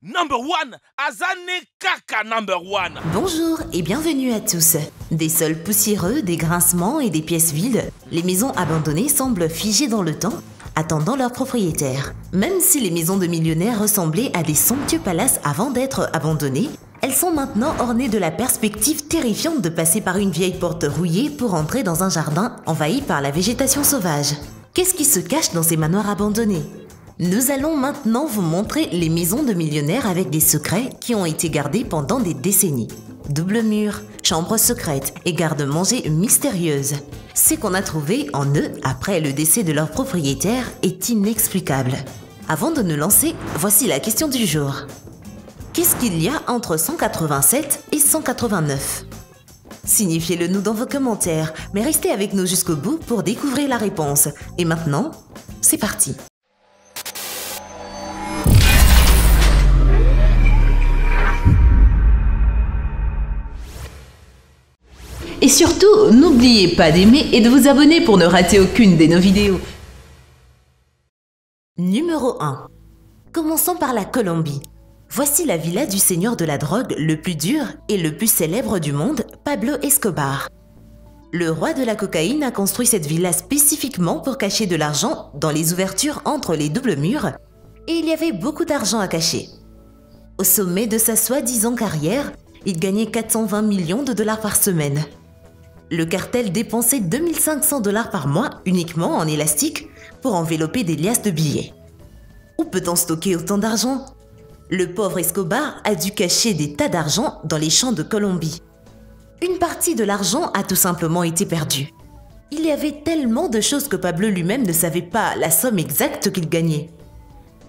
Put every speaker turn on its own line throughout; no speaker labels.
Number one, Azane Kaka number one.
Bonjour et bienvenue à tous. Des sols poussiéreux, des grincements et des pièces vides, les maisons abandonnées semblent figées dans le temps, attendant leurs propriétaires. Même si les maisons de millionnaires ressemblaient à des somptueux palaces avant d'être abandonnées, elles sont maintenant ornées de la perspective terrifiante de passer par une vieille porte rouillée pour entrer dans un jardin envahi par la végétation sauvage. Qu'est-ce qui se cache dans ces manoirs abandonnés ? Nous allons maintenant vous montrer les maisons de millionnaires avec des secrets qui ont été gardés pendant des décennies. Double mur, chambres secrètes et garde-manger mystérieuses. Ce qu'on a trouvé en eux après le décès de leur propriétaire est inexplicable. Avant de nous lancer, voici la question du jour. Qu'est-ce qu'il y a entre 187 et 189 ? Signifiez-le nous dans vos commentaires, mais restez avec nous jusqu'au bout pour découvrir la réponse. Et maintenant, c'est parti. Et surtout, n'oubliez pas d'aimer et de vous abonner pour ne rater aucune de nos vidéos. Numéro 1. Commençons par la Colombie. Voici la villa du seigneur de la drogue le plus dur et le plus célèbre du monde, Pablo Escobar. Le roi de la cocaïne a construit cette villa spécifiquement pour cacher de l'argent dans les ouvertures entre les doubles murs, et il y avait beaucoup d'argent à cacher. Au sommet de sa soi-disant carrière, il gagnait 420 millions de dollars par semaine. Le cartel dépensait 2500 dollars par mois uniquement en élastique pour envelopper des liasses de billets. Où peut-on stocker autant d'argent ? Le pauvre Escobar a dû cacher des tas d'argent dans les champs de Colombie. Une partie de l'argent a tout simplement été perdue. Il y avait tellement de choses que Pablo lui-même ne savait pas la somme exacte qu'il gagnait.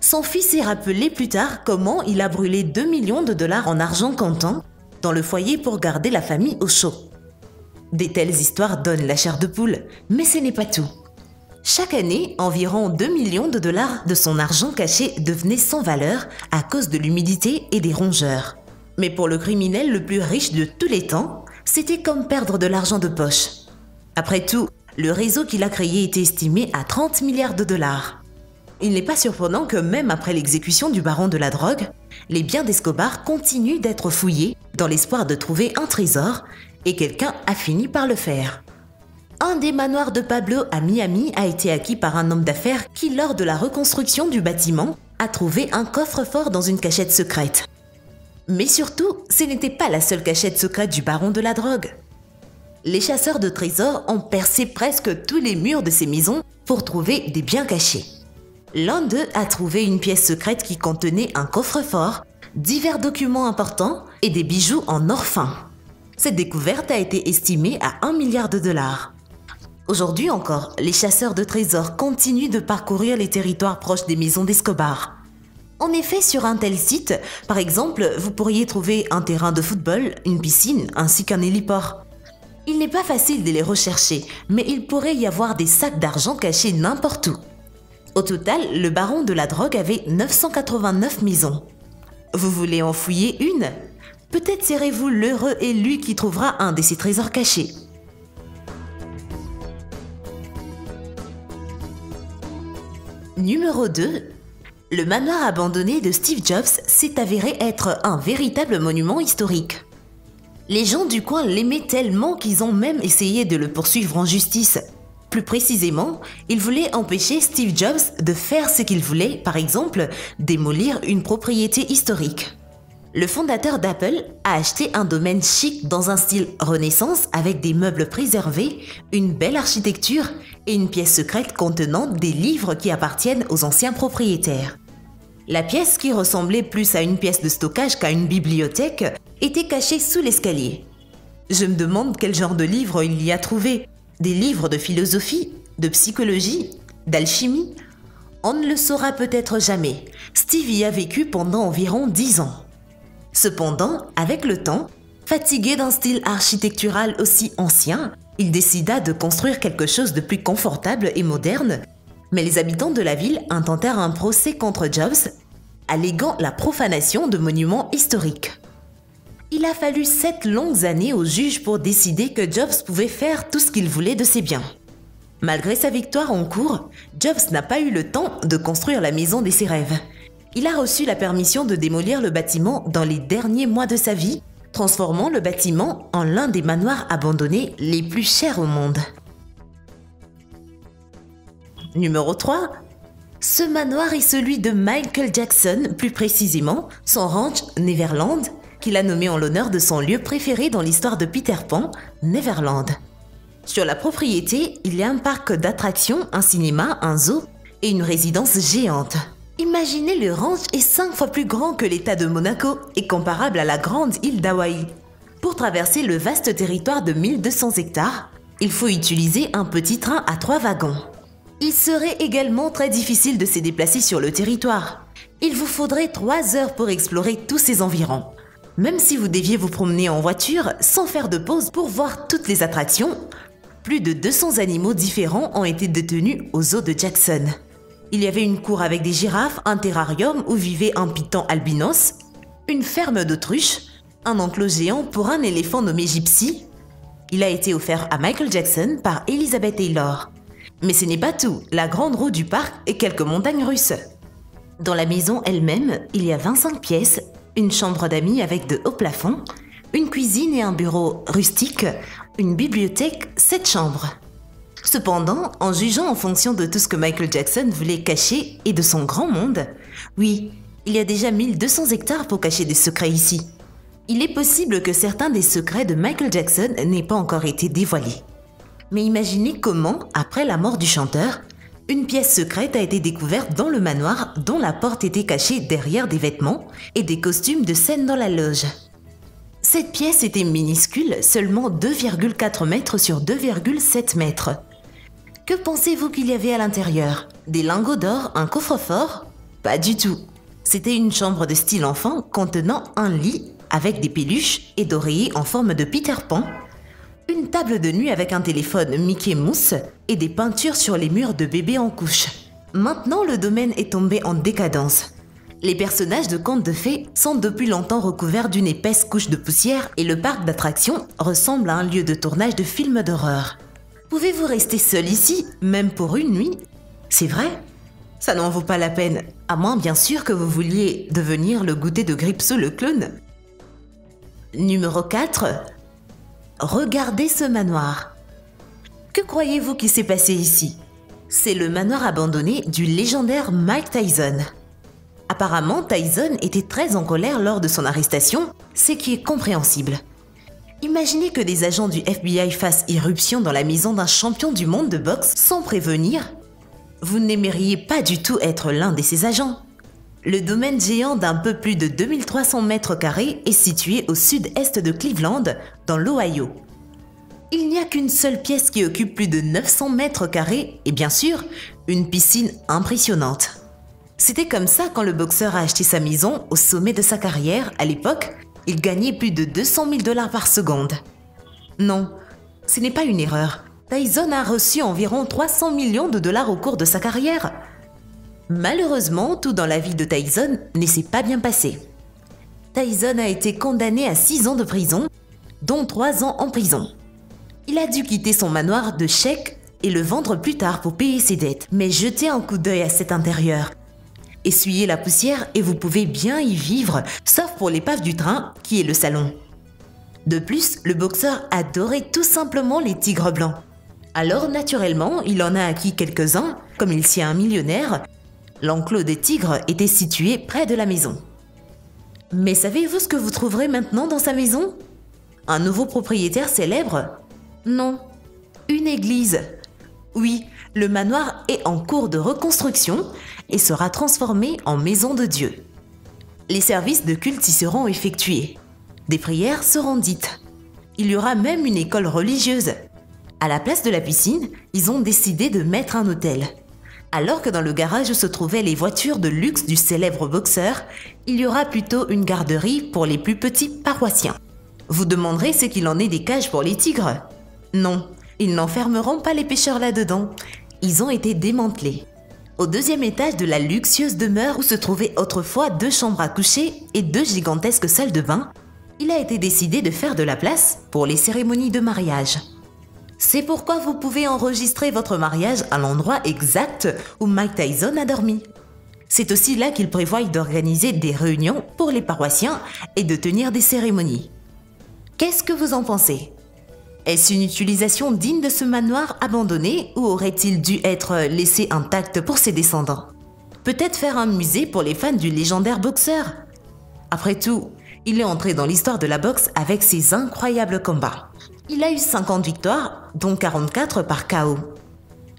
Son fils s'est rappelé plus tard comment il a brûlé 2 millions de dollars en argent comptant dans le foyer pour garder la famille au chaud. Des telles histoires donnent la chair de poule, mais ce n'est pas tout. Chaque année, environ 2 millions de dollars de son argent caché devenaient sans valeur à cause de l'humidité et des rongeurs. Mais pour le criminel le plus riche de tous les temps, c'était comme perdre de l'argent de poche. Après tout, le réseau qu'il a créé était estimé à 30 milliards de dollars. Il n'est pas surprenant que même après l'exécution du baron de la drogue, les biens d'Escobar continuent d'être fouillés dans l'espoir de trouver un trésor, et quelqu'un a fini par le faire. Un des manoirs de Pablo à Miami a été acquis par un homme d'affaires qui, lors de la reconstruction du bâtiment, a trouvé un coffre-fort dans une cachette secrète. Mais surtout, ce n'était pas la seule cachette secrète du baron de la drogue. Les chasseurs de trésors ont percé presque tous les murs de ces maisons pour trouver des biens cachés. L'un d'eux a trouvé une pièce secrète qui contenait un coffre-fort, divers documents importants et des bijoux en or fin. Cette découverte a été estimée à 1 milliard de dollars. Aujourd'hui encore, les chasseurs de trésors continuent de parcourir les territoires proches des maisons d'Escobar. En effet, sur un tel site, par exemple, vous pourriez trouver un terrain de football, une piscine ainsi qu'un héliport. Il n'est pas facile de les rechercher, mais il pourrait y avoir des sacs d'argent cachés n'importe où. Au total, le baron de la drogue avait 989 maisons. Vous voulez en fouiller une ? Peut-être serez-vous l'heureux élu qui trouvera un de ces trésors cachés. Numéro 2. Le manoir abandonné de Steve Jobs s'est avéré être un véritable monument historique. Les gens du coin l'aimaient tellement qu'ils ont même essayé de le poursuivre en justice. Plus précisément, ils voulaient empêcher Steve Jobs de faire ce qu'il voulait, par exemple, démolir une propriété historique. Le fondateur d'Apple a acheté un domaine chic dans un style Renaissance avec des meubles préservés, une belle architecture et une pièce secrète contenant des livres qui appartiennent aux anciens propriétaires. La pièce, qui ressemblait plus à une pièce de stockage qu'à une bibliothèque, était cachée sous l'escalier. Je me demande quel genre de livres il y a trouvé. Des livres de philosophie, de psychologie, d'alchimie ? On ne le saura peut-être jamais. Steve y a vécu pendant environ 10 ans. Cependant, avec le temps, fatigué d'un style architectural aussi ancien, il décida de construire quelque chose de plus confortable et moderne, mais les habitants de la ville intentèrent un procès contre Jobs, alléguant la profanation de monuments historiques. Il a fallu 7 longues années au juge pour décider que Jobs pouvait faire tout ce qu'il voulait de ses biens. Malgré sa victoire en cours, Jobs n'a pas eu le temps de construire la maison de ses rêves. Il a reçu la permission de démolir le bâtiment dans les derniers mois de sa vie, transformant le bâtiment en l'un des manoirs abandonnés les plus chers au monde. Numéro 3. Ce manoir est celui de Michael Jackson, plus précisément son ranch Neverland, qu'il a nommé en l'honneur de son lieu préféré dans l'histoire de Peter Pan, Neverland. Sur la propriété, il y a un parc d'attractions, un cinéma, un zoo et une résidence géante. Imaginez, le ranch est 5 fois plus grand que l'État de Monaco et comparable à la grande île d'Hawaï. Pour traverser le vaste territoire de 1200 hectares, il faut utiliser un petit train à 3 wagons. Il serait également très difficile de se déplacer sur le territoire. Il vous faudrait 3 heures pour explorer tous ces environs. Même si vous deviez vous promener en voiture sans faire de pause pour voir toutes les attractions, plus de 200 animaux différents ont été détenus au zoo de Jackson. Il y avait une cour avec des girafes, un terrarium où vivait un python albinos, une ferme d'autruches, un enclos géant pour un éléphant nommé Gypsy. Il a été offert à Michael Jackson par Elizabeth Taylor. Mais ce n'est pas tout, la grande roue du parc et quelques montagnes russes. Dans la maison elle-même, il y a 25 pièces, une chambre d'amis avec de hauts plafonds, une cuisine et un bureau rustique, une bibliothèque, 7 chambres. Cependant, en jugeant en fonction de tout ce que Michael Jackson voulait cacher et de son grand monde, oui, il y a déjà 1200 hectares pour cacher des secrets ici. Il est possible que certains des secrets de Michael Jackson n'aient pas encore été dévoilés. Mais imaginez comment, après la mort du chanteur, une pièce secrète a été découverte dans le manoir dont la porte était cachée derrière des vêtements et des costumes de scène dans la loge. Cette pièce était minuscule, seulement 2,4 mètres sur 2,7 mètres. Que pensez-vous qu'il y avait à l'intérieur? Des lingots d'or, un coffre-fort? Pas du tout. C'était une chambre de style enfant contenant un lit avec des peluches et d'oreillers en forme de Peter Pan, une table de nuit avec un téléphone Mickey Mouse et des peintures sur les murs de bébés en couche. Maintenant, le domaine est tombé en décadence. Les personnages de contes de fées sont depuis longtemps recouverts d'une épaisse couche de poussière et le parc d'attractions ressemble à un lieu de tournage de films d'horreur. Pouvez-vous rester seul ici, même pour une nuit? C'est vrai? Ça n'en vaut pas la peine, à moins bien sûr que vous vouliez devenir le goûter de Gripsou le clown. Numéro 4. Regardez ce manoir. Que croyez-vous qui s'est passé ici? C'est le manoir abandonné du légendaire Mike Tyson. Apparemment, Tyson était très en colère lors de son arrestation, ce qui est compréhensible. Imaginez que des agents du FBI fassent irruption dans la maison d'un champion du monde de boxe sans prévenir. Vous n'aimeriez pas du tout être l'un de ces agents. Le domaine géant d'un peu plus de 2300 mètres carrés est situé au sud-est de Cleveland, dans l'Ohio. Il n'y a qu'une seule pièce qui occupe plus de 900 mètres carrés et bien sûr, une piscine impressionnante. C'était comme ça quand le boxeur a acheté sa maison au sommet de sa carrière. À l'époque, il gagnait plus de 200 000 $ par seconde. Non, ce n'est pas une erreur. Tyson a reçu environ 300 millions de dollars au cours de sa carrière. Malheureusement, tout dans la vie de Tyson ne s'est pas bien passé. Tyson a été condamné à 6 ans de prison, dont 3 ans en prison. Il a dû quitter son manoir de chèques et le vendre plus tard pour payer ses dettes. Mais jetez un coup d'œil à cet intérieur. Essuyez la poussière et vous pouvez bien y vivre, sauf pour l'épave du train qui est le salon. De plus, le boxeur adorait tout simplement les tigres blancs. Alors naturellement, il en a acquis quelques-uns, comme il s'y est un millionnaire. L'enclos des tigres était situé près de la maison. Mais savez-vous ce que vous trouverez maintenant dans sa maison? Un nouveau propriétaire célèbre? Non, une église. Oui, le manoir est en cours de reconstruction et sera transformé en maison de Dieu. Les services de culte y seront effectués. Des prières seront dites. Il y aura même une école religieuse. À la place de la piscine, ils ont décidé de mettre un hôtel. Alors que dans le garage où se trouvaient les voitures de luxe du célèbre boxeur, il y aura plutôt une garderie pour les plus petits paroissiens. Vous demanderez ce qu'il en est des cages pour les tigres? Non, ils n'enfermeront pas les pêcheurs là-dedans. Ils ont été démantelés. Au 2e étage de la luxueuse demeure où se trouvaient autrefois 2 chambres à coucher et 2 gigantesques salles de bain, il a été décidé de faire de la place pour les cérémonies de mariage. C'est pourquoi vous pouvez enregistrer votre mariage à l'endroit exact où Mike Tyson a dormi. C'est aussi là qu'il prévoit d'organiser des réunions pour les paroissiens et de tenir des cérémonies. Qu'est-ce que vous en pensez? Est-ce une utilisation digne de ce manoir abandonné ou aurait-il dû être laissé intact pour ses descendants? Peut-être faire un musée pour les fans du légendaire boxeur? Après tout, il est entré dans l'histoire de la boxe avec ses incroyables combats. Il a eu 50 victoires, dont 44 par KO.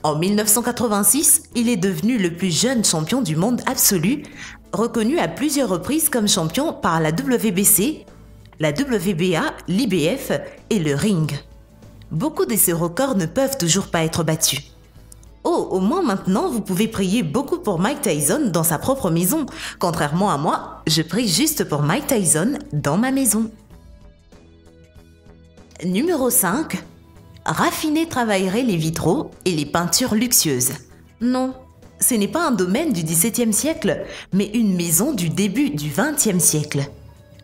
En 1986, il est devenu le plus jeune champion du monde absolu, reconnu à plusieurs reprises comme champion par la WBC, la WBA, l'IBF et le Ring. Beaucoup de ces records ne peuvent toujours pas être battus. Oh, au moins maintenant, vous pouvez prier beaucoup pour Mike Tyson dans sa propre maison. Contrairement à moi, je prie juste pour Mike Tyson dans ma maison. Numéro 5. Raffiner travaillerait les vitraux et les peintures luxueuses. Non, ce n'est pas un domaine du XVIIe siècle, mais une maison du début du XXe siècle.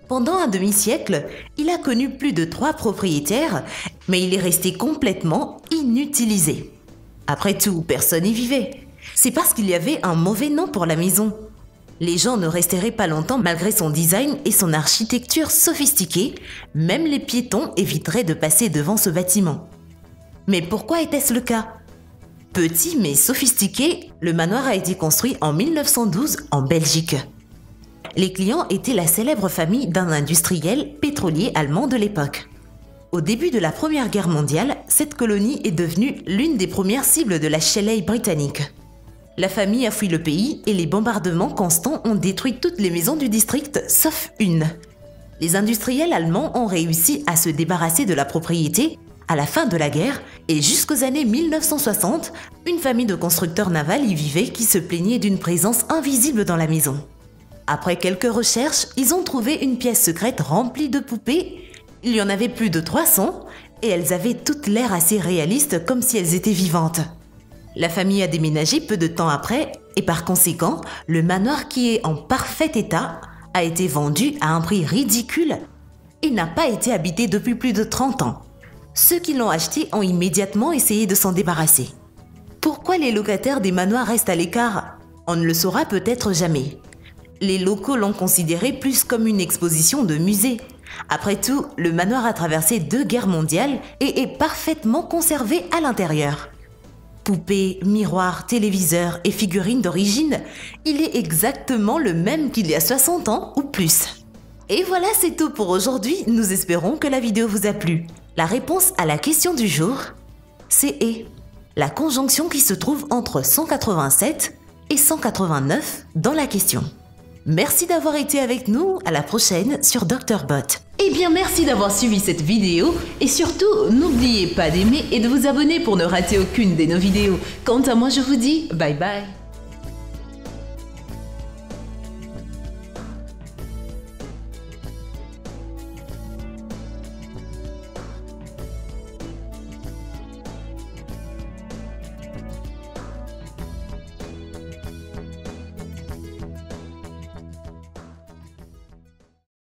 Pendant un demi-siècle, il a connu plus de 3 propriétaires, mais il est resté complètement inutilisé. Après tout, personne n'y vivait. C'est parce qu'il y avait un mauvais nom pour la maison. Les gens ne resteraient pas longtemps malgré son design et son architecture sophistiquée, même les piétons éviteraient de passer devant ce bâtiment. Mais pourquoi était-ce le cas? Petit mais sophistiqué, le manoir a été construit en 1912 en Belgique. Les clients étaient la célèbre famille d'un industriel pétrolier allemand de l'époque. Au début de la Première Guerre mondiale, cette colonie est devenue l'une des premières cibles de la Shelley britannique. La famille a fui le pays et les bombardements constants ont détruit toutes les maisons du district, sauf une. Les industriels allemands ont réussi à se débarrasser de la propriété à la fin de la guerre et jusqu'aux années 1960, une famille de constructeurs navals y vivait qui se plaignait d'une présence invisible dans la maison. Après quelques recherches, ils ont trouvé une pièce secrète remplie de poupées. Il y en avait plus de 300 et elles avaient toutes l'air assez réalistes comme si elles étaient vivantes. La famille a déménagé peu de temps après et par conséquent, le manoir qui est en parfait état a été vendu à un prix ridicule et n'a pas été habité depuis plus de 30 ans. Ceux qui l'ont acheté ont immédiatement essayé de s'en débarrasser. Pourquoi les locataires des manoirs restent à l'écart? On ne le saura peut-être jamais. Les locaux l'ont considéré plus comme une exposition de musée. Après tout, le manoir a traversé 2 guerres mondiales et est parfaitement conservé à l'intérieur. Poupées, miroirs, téléviseurs et figurines d'origine, il est exactement le même qu'il y a 60 ans ou plus. Et voilà, c'est tout pour aujourd'hui. Nous espérons que la vidéo vous a plu. La réponse à la question du jour, c'est « et », la conjonction qui se trouve entre 187 et 189 dans la question. Merci d'avoir été avec nous, à la prochaine sur Dr Bot.
Eh bien merci d'avoir suivi cette vidéo et surtout n'oubliez pas d'aimer et de vous abonner pour ne rater aucune de nos vidéos. Quant à moi je vous dis bye bye.